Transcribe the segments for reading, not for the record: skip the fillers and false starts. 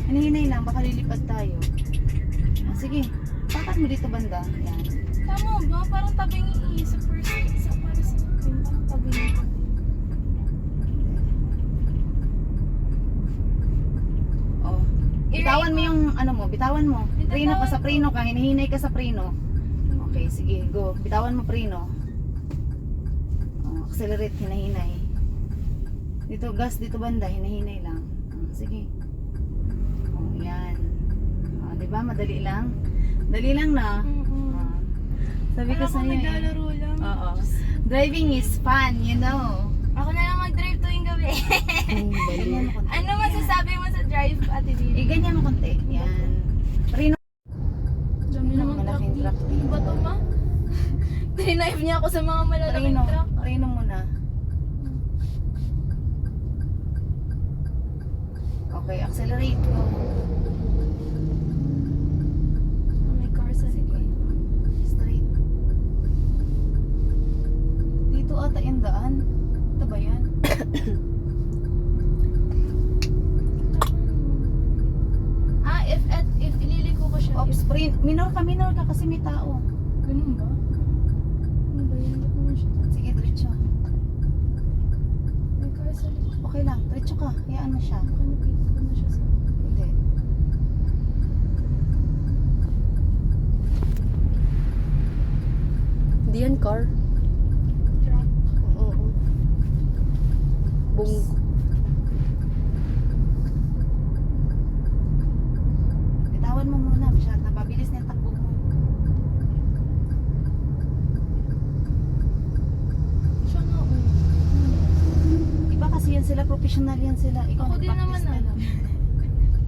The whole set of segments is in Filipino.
Hinihinay lang, baka lilipad tayo. Ah, sige, pakat mo dito banda. Yan. Tama ba? Parang tabingi sa first sa para sa akin. Parang tabingi. Oh. Bitawan mo yung ano mo, bitawan mo. Preno ka sa preno ka, hinihinay ka sa preno. Okay, sige, go. Bitawan mo preno. Oh, accelerate, hinahinay. Dito gas, dito banda, hinahinay lang. Sige. Oh, yan. Oh, 'di ba? Madali lang. Dali lang na. Oh. Sabi ko sa iyo. Naglalaro lang. Oo. Driving is fun, you know. Ako na lang mag-drive tuwing gabi. Ganyan mo konti. Ano masasabi mo sa drive, Ate Bibi? Ganyan mo konti. Yan. Preno. Dami naman Malaking truck truck. dito. Ano ba ito, ma? Drive niya ako sa mga malalaking Preno. truck. Preno muna. Okay, accelerate ko. May car sa likod. Straight. Dito ata yung daan. Ito ba yan? If ililiko ko siya. Oops, minor ka kasi may tao. Ganun ba? Ano ba yan? Ba't naman siya? Sige, diretso. May car sa likod. Okay lang, diretso ka. Hayaan mo siya. Baka napipid ko na siya sa... Hindi. Hindi yan car. truck. Oo. Bung. Bitawan mo muna, masyad. Napabilis na yung takbo mo. Siya nga, oh. Iba kasi yan sila, professional yan sila. Ikaw Ako din naman, mag-practice ka ano. lang.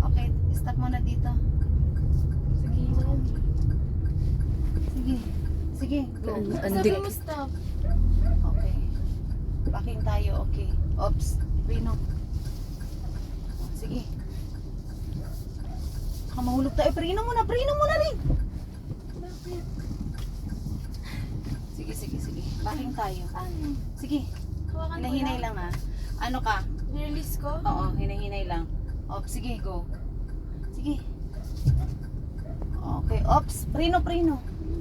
Okay, stop muna dito. Sige, lagi. Sige. Sige, go. Sabi mo stop. Okay. Backing tayo, okay. Oops, Rino. Sige. Baka mahulog tayo. Prino muna rin. Bakit? Sige. Backing tayo. Ano? Sige, Hawakan ko hinahinay lang ha. Ano ka? Release ko? Oo, hinahinay lang. Oops, sige, go. Sige. Okay, oops, Prino.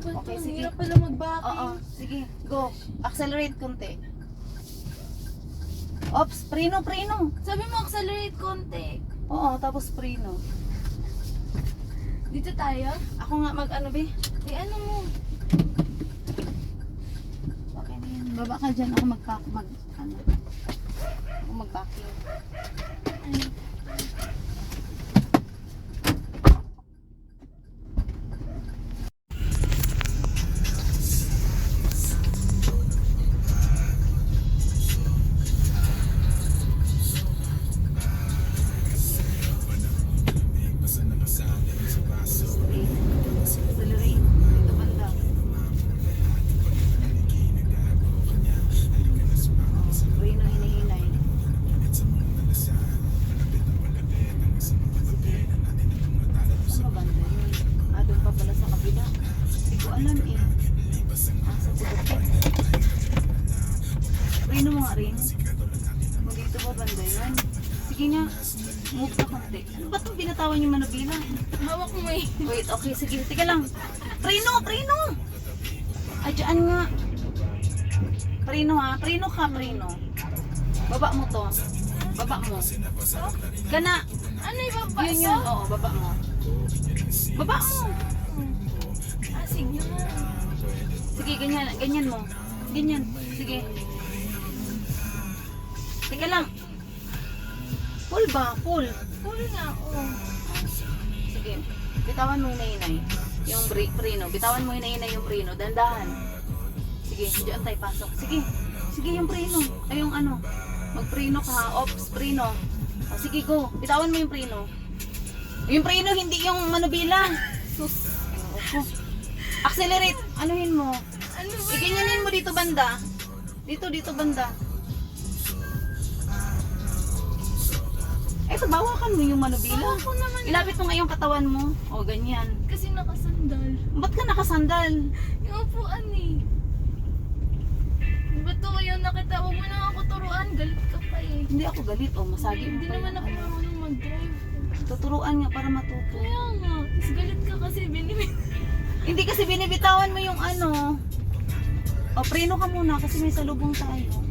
Okay, sige. Hirap pala mag-backing. Oo, sige, go. Accelerate konti. Oops, Prino. Sabi mo accelerate konti. Oo, tapos Prino. Dito tayo? Ako nga mag-ano be? Eh ano mo? Okay na yun. Baba ka dyan. Ako Ako mag-backing. Ay. Accelerate. Dito banda. Prino, hinahinay. Saan ba banda yun? Doon pa pala sa kabila. Hindi ko alam eh. Sa tukot. Prino mo nga rin. Kung dito ba banda yun? Sige nga. Move na konti. Ano ba itong binatawan yung manubila? Hawak mo eh. Wait, okay, sige. Tika lang. Prino! Ay, dyan nga. Prino ha. Prino ka, Prino. Baba mo to. Baba mo. Gana. Ano yung baba? Yun yun. Oo, baba mo. Baba mo. Ah, sige. Sige, ganyan mo. Ganyan. Sige. Tika lang. Pull ba? Pull. Pull nga, oh. Sige. Bitawan mo hinay-hinay. Yung Prino. Bitawan mo hinay-hinay yung Prino. Dandahan. Sige, diyan tayo pasok. Sige yung Prino. Ay yung ano. Mag-Prino ka. Ops, Prino. O, sige, go. Bitawan mo yung Prino. Yung Prino, hindi yung manubila. Sus. Opo. Accelerate. Anuhin mo. Ano ba? Iganyanin mo dito banda. Dito banda. Eh, bawakan mo yung manubila. Ako naman. Ilapit mo nga yung katawan mo. O, ganyan. Kasi nakasandal. Ba't ka nakasandal? Yung upuan eh. Ba't to yung nakita? Huwag mo na ako turuan. Galit ka pa eh. Hindi ako galit. O, masagi mo Hindi pa naman yung ako ano. marunong mag-drive. Tuturuan nga para matuto. Kaya nga. Tapos galit ka kasi binibig. Hindi kasi binibitawan mo yung ano. O, preno ka muna kasi may salubong tayo.